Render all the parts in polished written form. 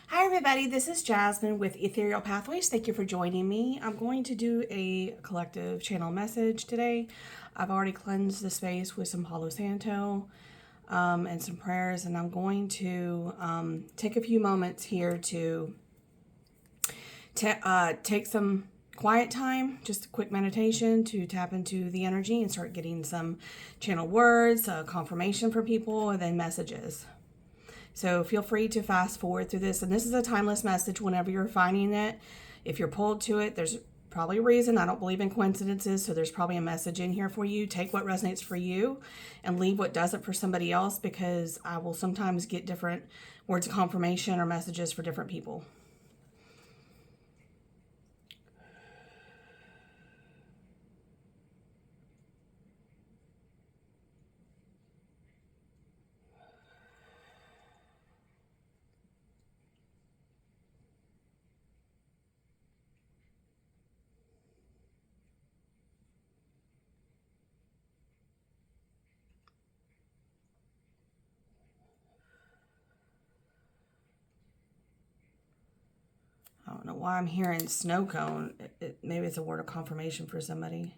Hi, everybody. This is Jasmine with Ethereal Pathways. Thank you for joining me. I'm going to do a collective channel message today. I've already cleansed the space with some Palo Santo and some prayers, and I'm going to take a few moments here to take some quiet time, just a quick meditation to tap into the energy and start getting some channel words, confirmation for people, and then messages. So feel free to fast forward through this. And this is a timeless message whenever you're finding it. If you're pulled to it, there's probably a reason. I don't believe in coincidences, so there's probably a message in here for you. Take what resonates for you and leave what doesn't for somebody else, because I will sometimes get different words of confirmation or messages for different people. I don't know why I'm hearing snow cone. Maybe it's a word of confirmation for somebody.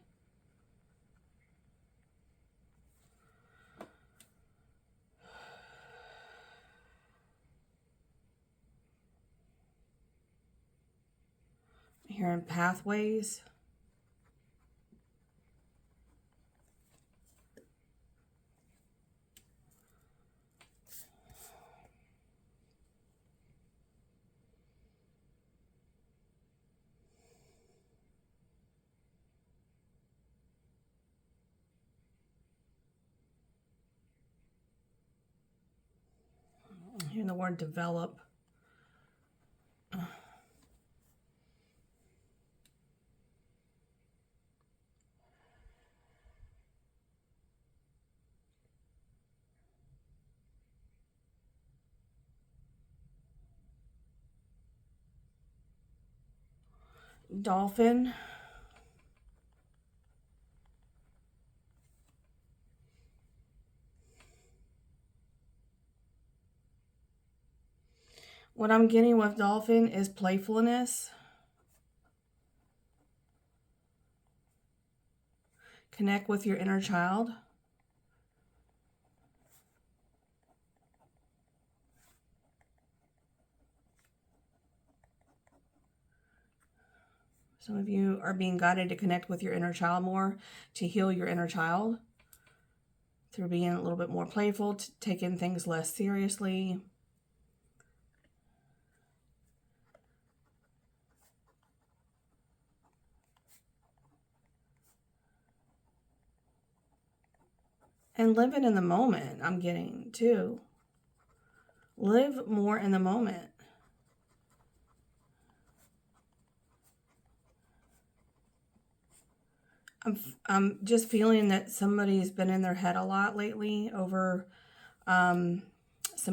I'm hearing pathways. I'm hearing the word develop. Dolphin. What I'm getting with dolphin is playfulness. Connect with your inner child. Some of you are being guided to connect with your inner child more, to heal your inner child through being a little bit more playful, taking things less seriously. And living in the moment, I'm getting too. Live more in the moment. I'm just feeling that somebody's been in their head a lot lately over some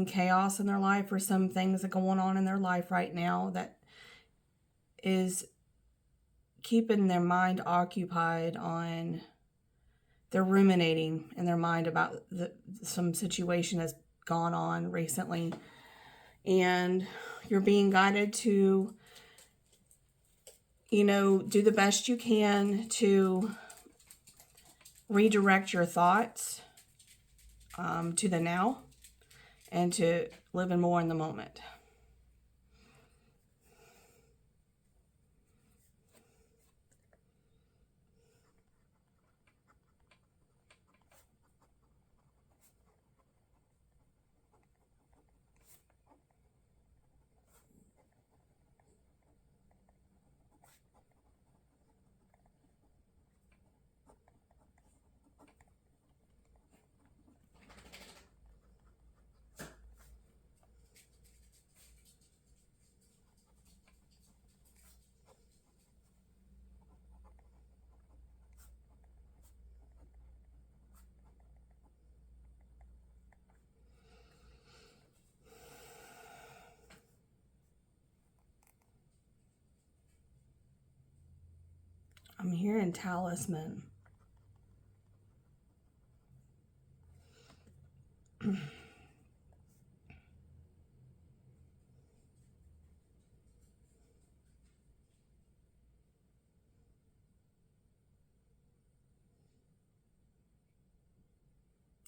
chaos in their life, or some things that are going on in their life right now that is keeping their mind occupied on, they're ruminating in their mind about some situation that's gone on recently, and you're being guided to, do the best you can to redirect your thoughts to the now and to living more in the moment. I'm hearing talisman.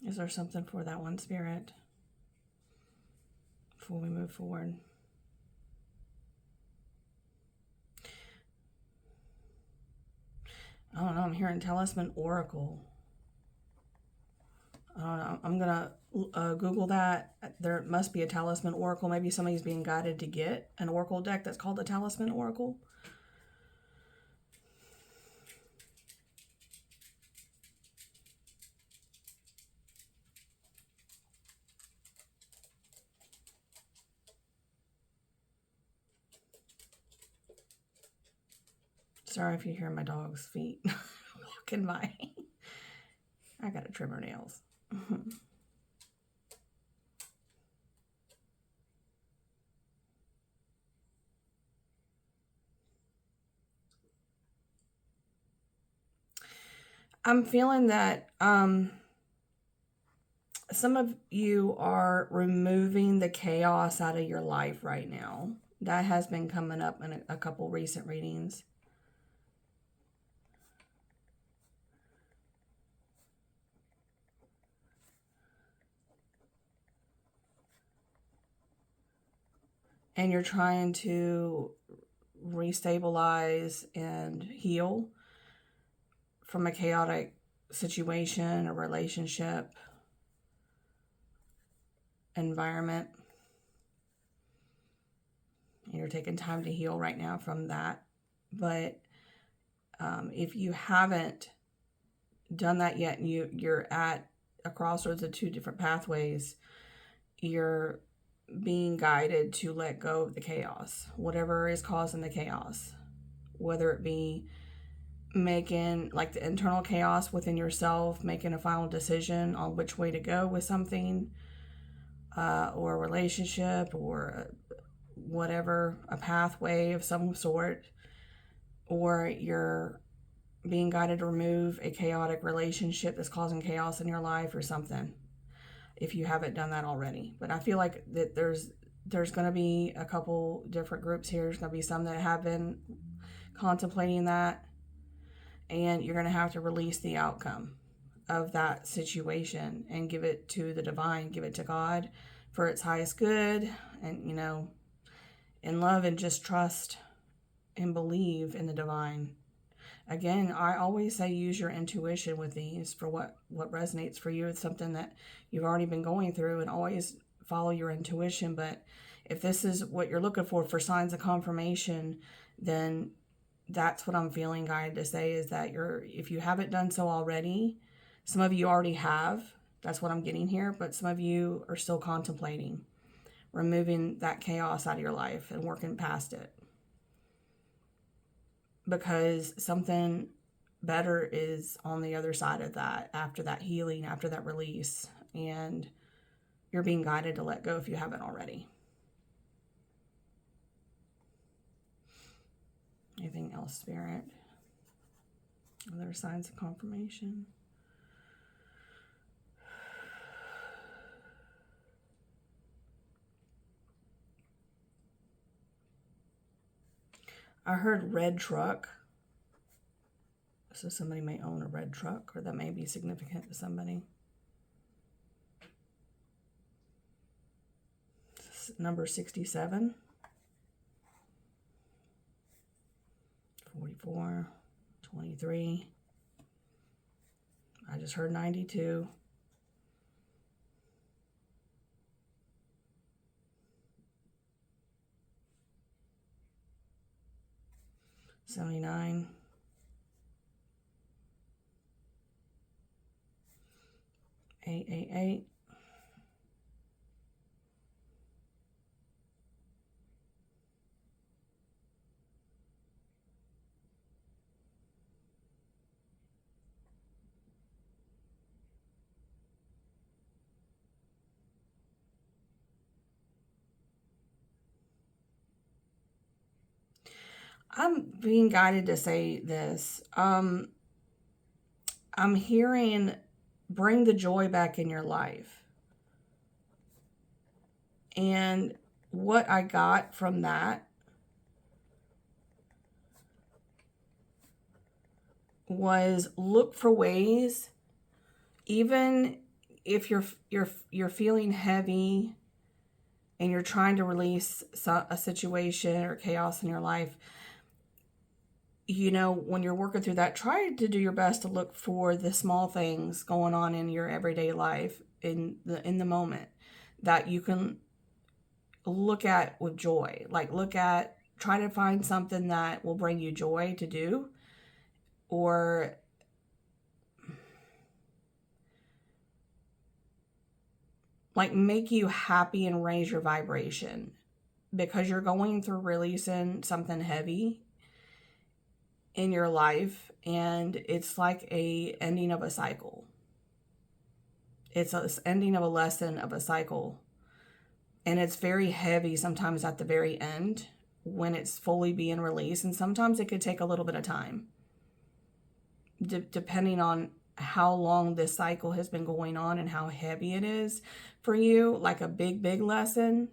Is there something for that one, Spirit, before we move forward? I don't know. I'm hearing Talisman Oracle. I don't know. I'm going to Google that. There must be a Talisman Oracle. Maybe somebody's being guided to get an Oracle deck that's called the Talisman Oracle. Sorry if you hear my dog's feet walking by. I gotta trim her nails. I'm feeling that some of you are removing the chaos out of your life right now. That has been coming up in a couple recent readings. And you're trying to restabilize and heal from a chaotic situation, a relationship, environment. And you're taking time to heal right now from that. But if you haven't done that yet and you're at a crossroads of two different pathways, you're being guided to let go of the chaos, whatever is causing the chaos, whether it be making like the internal chaos within yourself, making a final decision on which way to go with something, or a relationship, or whatever, a pathway of some sort, or you're being guided to remove a chaotic relationship that's causing chaos in your life or something, if you haven't done that already. But I feel like that there's going to be a couple different groups here. There's going to be some that have been contemplating that, and you're going to have to release the outcome of that situation and give it to the divine, give it to God for its highest good, and, in love, and just trust and believe in the divine. Again, I always say use your intuition with these for what resonates for you. It's something that you've already been going through, and always follow your intuition. But if this is what you're looking for signs of confirmation, then that's what I'm feeling guided to say, is that if you haven't done so already, some of you already have. That's what I'm getting here. But some of you are still contemplating removing that chaos out of your life and working past it, because something better is on the other side of that, after that healing, after that release, and you're being guided to let go if you haven't already. Anything else, Spirit? Other signs of confirmation? I heard red truck. So somebody may own a red truck, or that may be significant to somebody. Number 67, 44, 23. I just heard 92. 79. 888. I'm being guided to say this. I'm hearing bring the joy back in your life. And what I got from that was look for ways, even if you're feeling heavy and you're trying to release a situation or chaos in your life, when you're working through that, try to do your best to look for the small things going on in your everyday life in the moment that you can look at with joy. Like try to find something that will bring you joy to do, or like make you happy and raise your vibration, because you're going through releasing something heavy in your life, and it's like a ending of a cycle. It's an ending of a lesson of a cycle, and it's very heavy sometimes at the very end when it's fully being released, and sometimes it could take a little bit of time depending on how long this cycle has been going on and how heavy it is for you. Like a big lesson,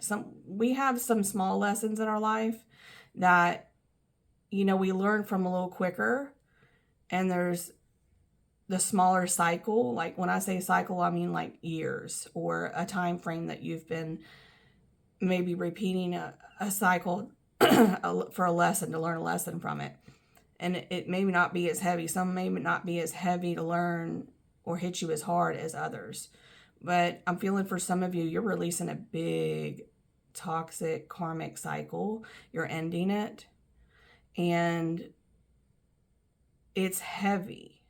we have some small lessons in our life that we learn from a little quicker, and there's the smaller cycle. Like when I say cycle, I mean like years or a time frame that you've been maybe repeating a cycle for a lesson, to learn a lesson from it. And it may not be as heavy. Some may not be as heavy to learn or hit you as hard as others. But I'm feeling for some of you, you're releasing a big toxic karmic cycle. You're ending it. And it's heavy.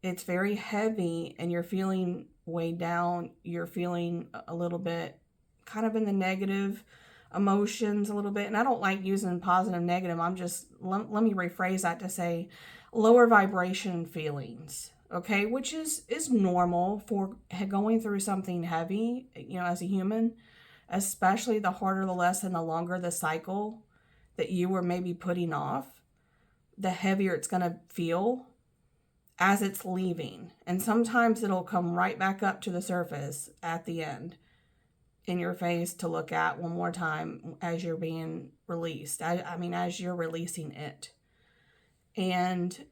It's very heavy, and you're feeling weighed down. You're feeling a little bit kind of in the negative emotions a little bit. And I don't like using positive, negative. I'm just, let me rephrase that to say lower vibration feelings. Okay. Which is normal for going through something heavy, as a human, especially the harder the lesson, the longer the cycle that you were maybe putting off, the heavier it's going to feel as it's leaving. And sometimes it'll come right back up to the surface at the end in your face to look at one more time as you're being released. I mean, as you're releasing it. And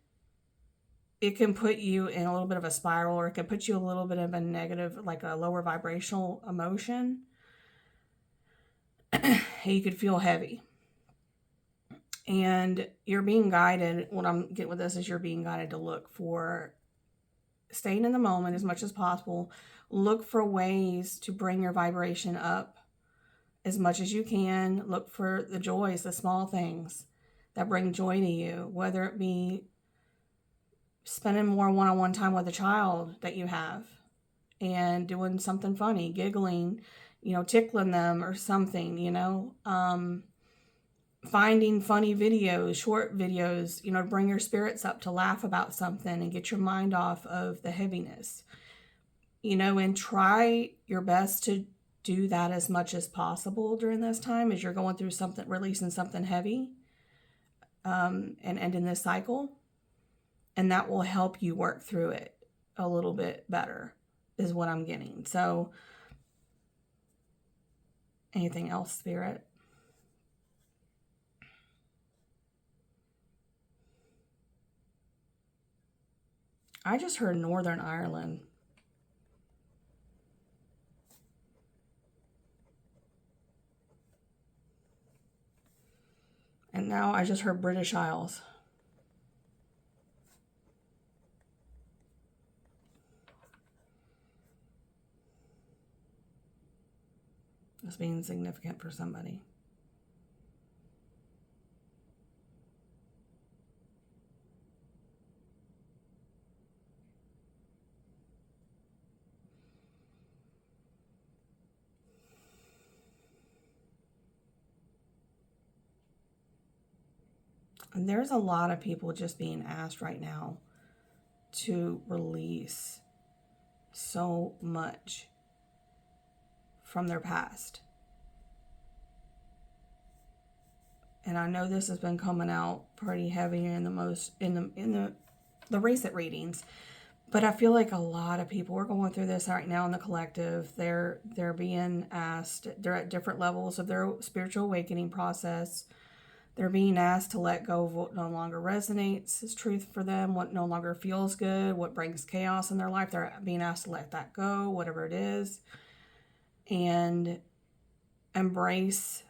it can put you in a little bit of a spiral, or it can put you a little bit of a negative, like a lower vibrational emotion. You could feel heavy. And you're being guided. What I'm getting with this is you're being guided to look for staying in the moment as much as possible. Look for ways to bring your vibration up as much as you can. Look for the joys, the small things that bring joy to you, whether it be spending more one-on-one time with a child that you have and doing something funny, giggling, tickling them or something, finding funny videos, short videos, to bring your spirits up, to laugh about something and get your mind off of the heaviness, and try your best to do that as much as possible during this time as you're going through something, releasing something heavy, and ending this cycle. And that will help you work through it a little bit better, is what I'm getting. So, anything else, Spirit? I just heard Northern Ireland. And now I just heard British Isles. As being significant for somebody. And there's a lot of people just being asked right now to release so much from their past. And I know this has been coming out pretty heavy in the recent readings, but I feel like a lot of people are going through this right now in the collective. They're being asked, they're at different levels of their spiritual awakening process. They're being asked to let go of what no longer resonates as truth for them, what no longer feels good, what brings chaos in their life. They're being asked to let that go, whatever it is, and embrace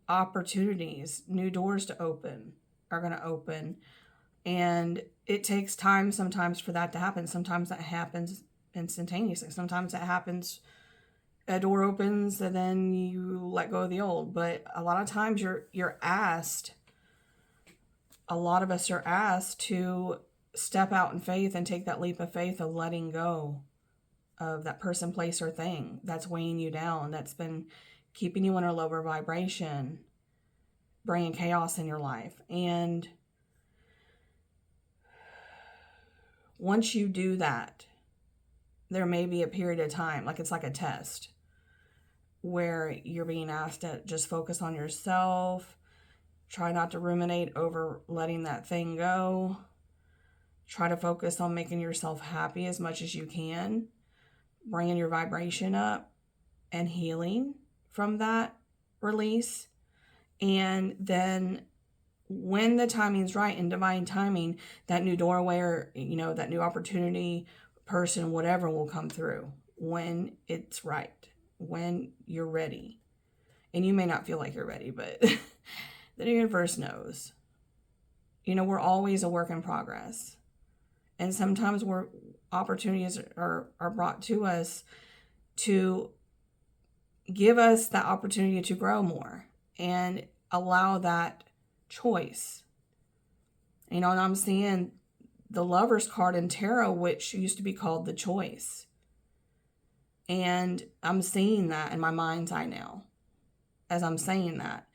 opportunities. New doors to open are going to open. And it takes time sometimes for that to happen. Sometimes that happens instantaneously. Sometimes it happens, a door opens and then you let go of the old. But a lot of times you're asked, a lot of us are asked to step out in faith and take that leap of faith of letting go of that person, place, or thing that's weighing you down, that's been keeping you in a lower vibration, bringing chaos in your life. And once you do that, there may be a period of time, like it's like a test, where you're being asked to just focus on yourself, try not to ruminate over letting that thing go, try to focus on making yourself happy as much as you can, bringing your vibration up and healing from that release. And then when the timing's right, in divine timing, that new doorway or, that new opportunity, person, whatever will come through when it's right, when you're ready. And you may not feel like you're ready, but the universe knows. We're always a work in progress. And sometimes opportunities are brought to us to give us that opportunity to grow more and allow that choice. And I'm seeing the Lover's card in tarot, which used to be called the Choice. And I'm seeing that in my mind's eye now as I'm saying that.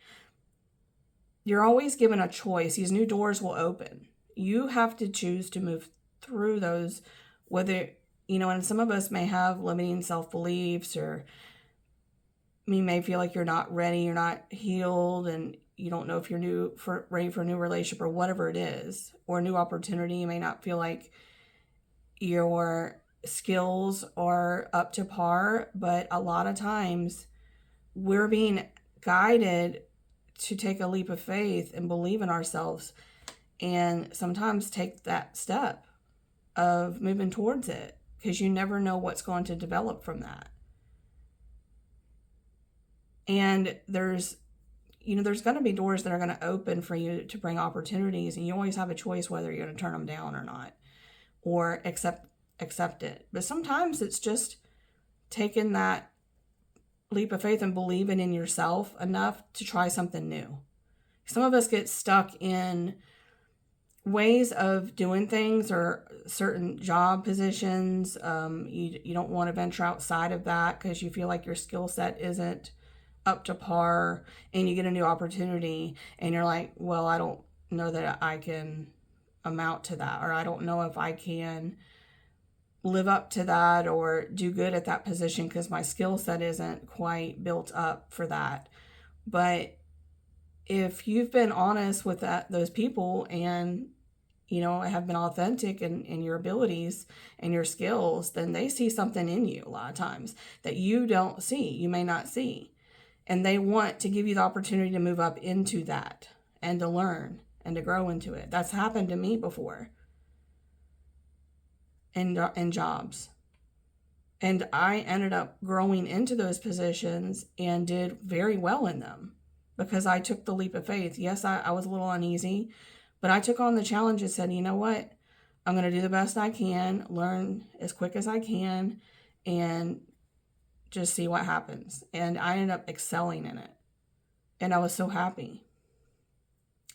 You're always given a choice. These new doors will open. You have to choose to move through those, whether, and some of us may have limiting self-beliefs, or you may feel like you're not ready, you're not healed, and you don't know if you're ready for a new relationship or whatever it is, or a new opportunity. You may not feel like your skills are up to par, but a lot of times we're being guided to take a leap of faith and believe in ourselves, and sometimes take that step of moving towards it, because you never know what's going to develop from that. And there's going to be doors that are going to open for you to bring opportunities, and you always have a choice whether you're going to turn them down or not, or accept it. But sometimes it's just taking that leap of faith and believing in yourself enough to try something new. Some of us get stuck in ways of doing things or certain job positions. You don't want to venture outside of that because you feel like your skill set isn't up to par, and you get a new opportunity and you're like, well, I don't know that I can amount to that, or I don't know if I can live up to that or do good at that position because my skill set isn't quite built up for that. But if you've been honest with those people, and have been authentic in your abilities and your skills, then they see something in you a lot of times that you don't see, you may not see. And they want to give you the opportunity to move up into that and to learn and to grow into it. That's happened to me before in jobs. And I ended up growing into those positions and did very well in them because I took the leap of faith. Yes, I was a little uneasy, but I took on the challenge and said, you know what? I'm going to do the best I can, learn as quick as I can, and just see what happens. And I ended up excelling in it. And I was so happy.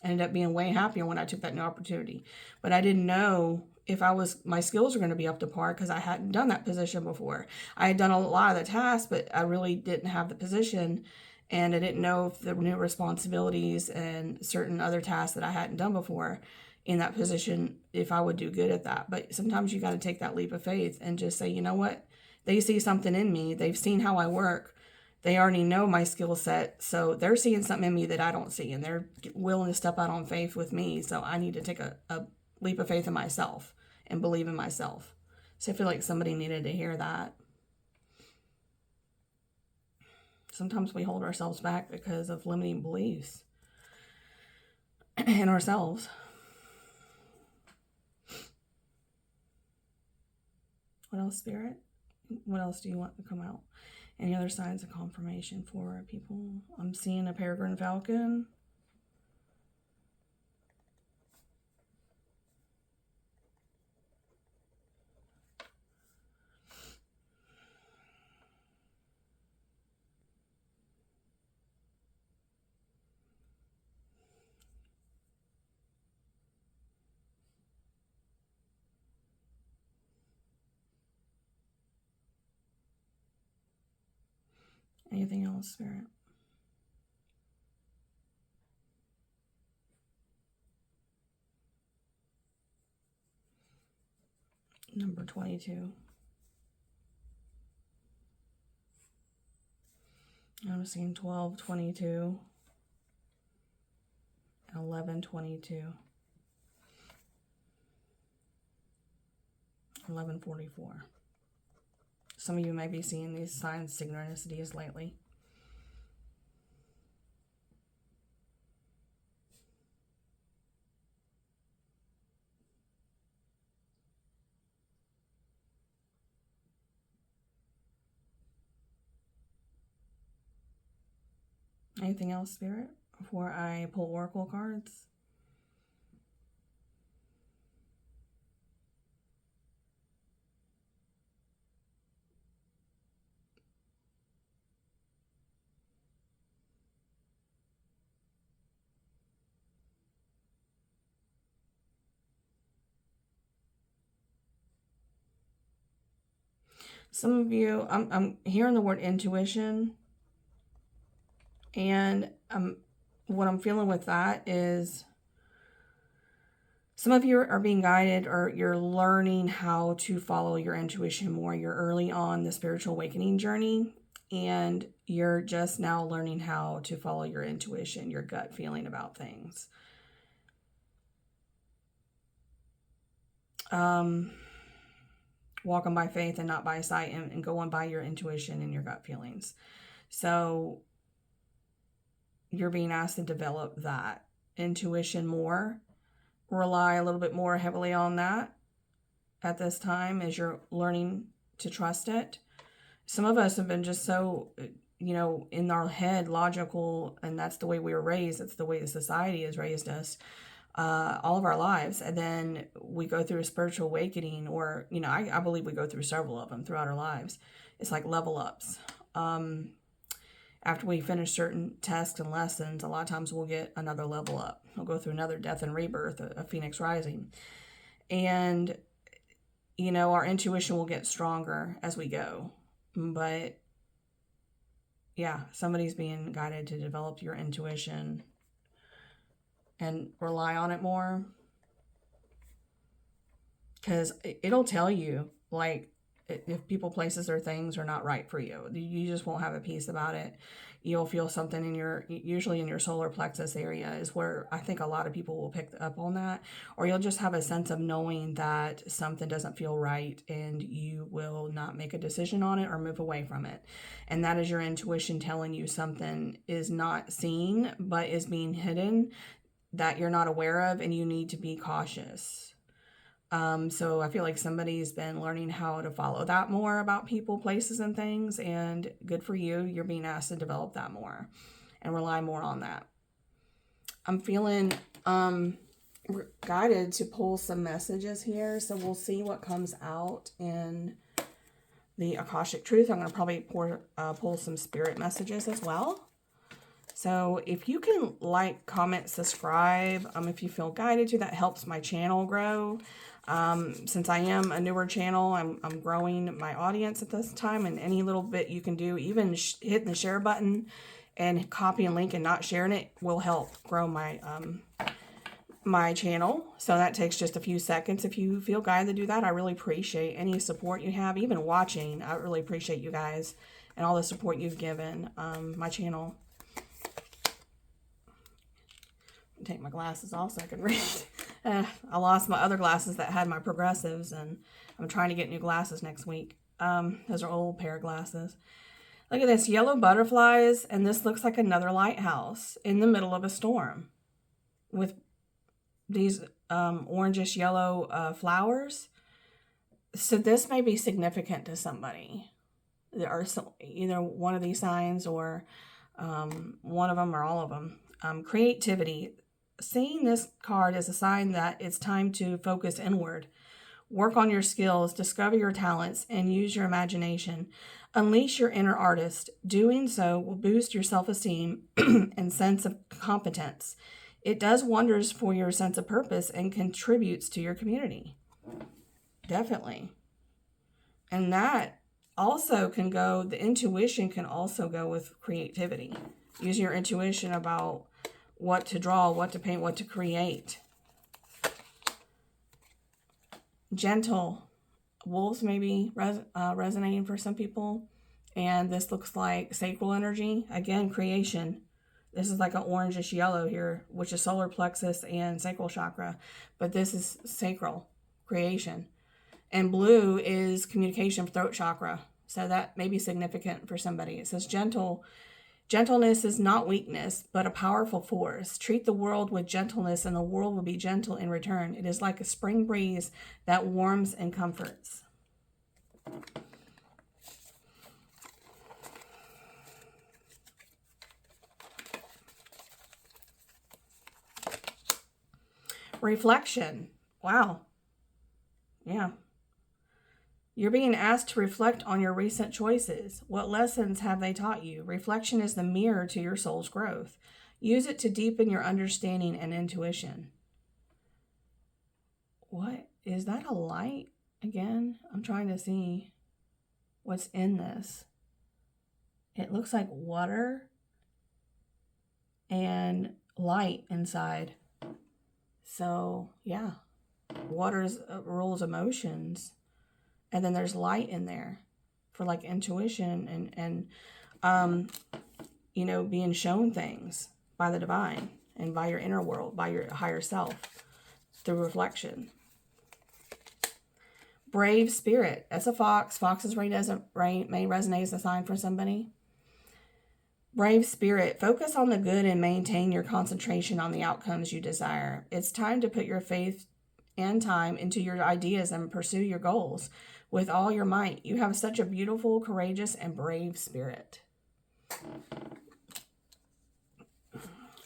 I ended up being way happier when I took that new opportunity. But I didn't know if my skills were going to be up to par because I hadn't done that position before. I had done a lot of the tasks, but I really didn't have the position. And I didn't know if the new responsibilities and certain other tasks that I hadn't done before in that position, if I would do good at that. But sometimes you got to take that leap of faith and just say, you know what? They see something in me. They've seen how I work. They already know my skill set. So they're seeing something in me that I don't see. And they're willing to step out on faith with me. So I need to take a leap of faith in myself and believe in myself. So I feel like somebody needed to hear that. Sometimes we hold ourselves back because of limiting beliefs. and ourselves. What else, Spirit? What else do you want to come out? Any other signs of confirmation for people? I'm seeing a peregrine falcon. Anything else, Spirit? Number 22. I'm seeing 12, 22, 11, 22, 11, 44. Some of you may be seeing these signs, synchronicities lately. Anything else, Spirit, before I pull oracle cards? Some of you, I'm hearing the word intuition, and what I'm feeling with that is some of you are being guided, or you're learning how to follow your intuition more. You're early on the spiritual awakening journey, and you're just now learning how to follow your intuition, your gut feeling about things. Walking by faith and not by sight, and going by your intuition and your gut feelings. So you're being asked to develop that intuition more, rely a little bit more heavily on that at this time as you're learning to trust it. Some of us have been just so, in our head, logical, and that's the way we were raised. That's the way the society has raised us all of our lives. And then we go through a spiritual awakening, or, I believe we go through several of them throughout our lives. It's like level ups. After we finish certain tests and lessons, a lot of times we'll get another level up. We'll go through another death and rebirth, a phoenix rising. And, our intuition will get stronger as we go. But, yeah, somebody's being guided to develop your intuition and rely on it more. Because it'll tell you, like, if people, places, or things are not right for you. You just won't have a peace about it. You'll feel something usually in your solar plexus area is where I think a lot of people will pick up on that. Or you'll just have a sense of knowing that something doesn't feel right, and you will not make a decision on it or move away from it. And that is your intuition telling you something is not seen, but is being hidden, that you're not aware of, and you need to be cautious. So I feel like somebody's been learning how to follow that more about people, places, and things, and good for you. You're being asked to develop that more and rely more on that. I'm feeling we're guided to pull some messages here, so we'll see what comes out in the Akashic Truth. I'm going to probably pull some spirit messages as well. So if you can like, comment, subscribe, if you feel guided to, that helps my channel grow. Since I am a newer channel, I'm growing my audience at this time, and any little bit you can do, even hitting the share button and copying link and not sharing it, will help grow my my channel. So that takes just a few seconds. If you feel guided to do that, I really appreciate any support you have, even watching. I really appreciate you guys and all the support you've given my channel. Take my glasses off so I can read. I lost my other glasses that had my progressives, and I'm trying to get new glasses next week. Those are old pair of glasses. Look at this, yellow butterflies, and this looks like another lighthouse in the middle of a storm. with these orangish yellow flowers. So this may be significant to somebody. There are either one of these signs or one of them or all of them. Creativity. Seeing this card is a sign that it's time to focus inward. Work on your skills, discover your talents, and use your imagination. Unleash your inner artist. Doing so will boost your self-esteem and sense of competence. It does wonders for your sense of purpose and contributes to your community. Definitely. And that also can go, the intuition can also go with creativity. Using your intuition about what to draw, what to paint, what to create. Gentle. Wolves may be resonating for some people. And this looks like sacral energy. Again, creation. This is like an orangish yellow here, which is solar plexus and sacral chakra. But this is sacral, creation. And blue is communication, throat chakra. So that may be significant for somebody. It says gentle. Gentleness is not weakness, but a powerful force. Treat the world with gentleness, and the world will be gentle in return. It is like a spring breeze that warms and comforts. Reflection. Wow. Yeah. You're being asked to reflect on your recent choices. What lessons have they taught you? Reflection is the mirror to your soul's growth. Use it to deepen your understanding and intuition. What? Is that a light again? I'm trying to see what's in this. It looks like water and light inside. So, yeah. Water rules emotions. And then there's light in there for like intuition and you know, being shown things by the divine and by your inner world, by your higher self through reflection. Brave spirit. That's a fox. Foxes may resonate as a sign for somebody. Brave spirit. Focus on the good and maintain your concentration on the outcomes you desire. It's time to put your faith and time into your ideas and pursue your goals with all your might. You have such a beautiful, courageous, and brave spirit.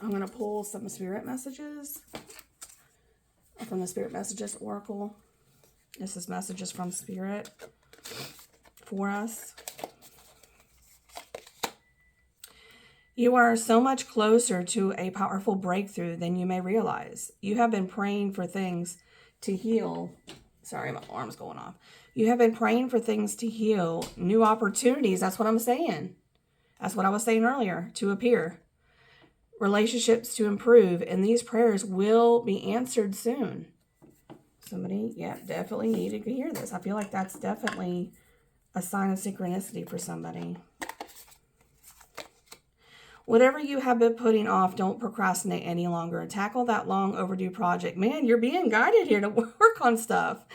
I'm going to pull some spirit messages from the Spirit Messages Oracle. This is messages from Spirit for us. You are so much closer to a powerful breakthrough than you may realize. You have been praying for things to heal. Sorry, my alarm's going off. You have been praying for things to heal, new opportunities. That's what I'm saying. That's what I was saying earlier, to appear. Relationships to improve, and these prayers will be answered soon. Somebody, yeah, definitely needed to hear this. I feel like that's definitely a sign of synchronicity for somebody. Whatever you have been putting off, don't procrastinate any longer. Tackle that long overdue project. Man, you're being guided here to work on stuff.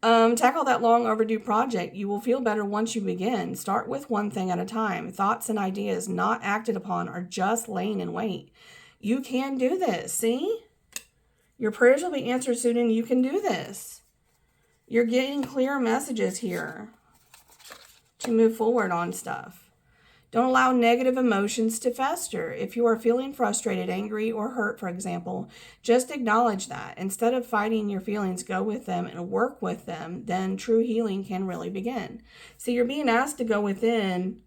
Tackle that long overdue project. You will feel better once you begin. Start with one thing at a time. Thoughts and ideas not acted upon are just laying in wait. You can do this. See? Your prayers will be answered soon and you can do this. You're getting clear messages here to move forward on stuff. Don't allow negative emotions to fester. If you are feeling frustrated, angry, or hurt, for example, just acknowledge that. Instead of fighting your feelings, go with them and work with them. Then true healing can really begin. So you're being asked to go within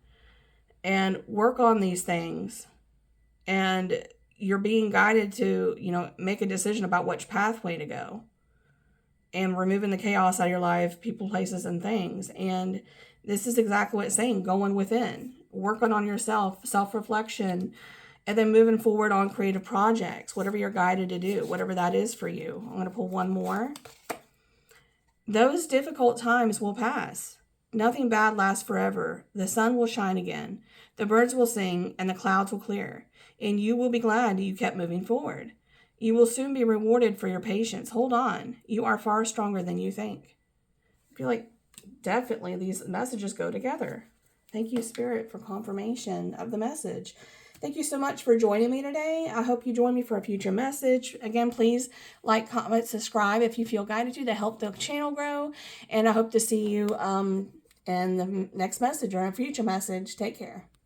and work on these things. And you're being guided to, make a decision about which pathway to go. And removing the chaos out of your life, people, places, and things. And this is exactly what it's saying, going within. Working on yourself, self-reflection, and then moving forward on creative projects, whatever you're guided to do, whatever that is for you. I'm going to pull one more. Those difficult times will pass. Nothing bad lasts forever. The sun will shine again. The birds will sing and the clouds will clear. And you will be glad you kept moving forward. You will soon be rewarded for your patience. Hold on. You are far stronger than you think. I feel like definitely these messages go together. Thank you, Spirit, for confirmation of the message. Thank you so much for joining me today. I hope you join me for a future message. Again, please like, comment, subscribe if you feel guided to help the channel grow. And I hope to see you in the next message or a future message. Take care.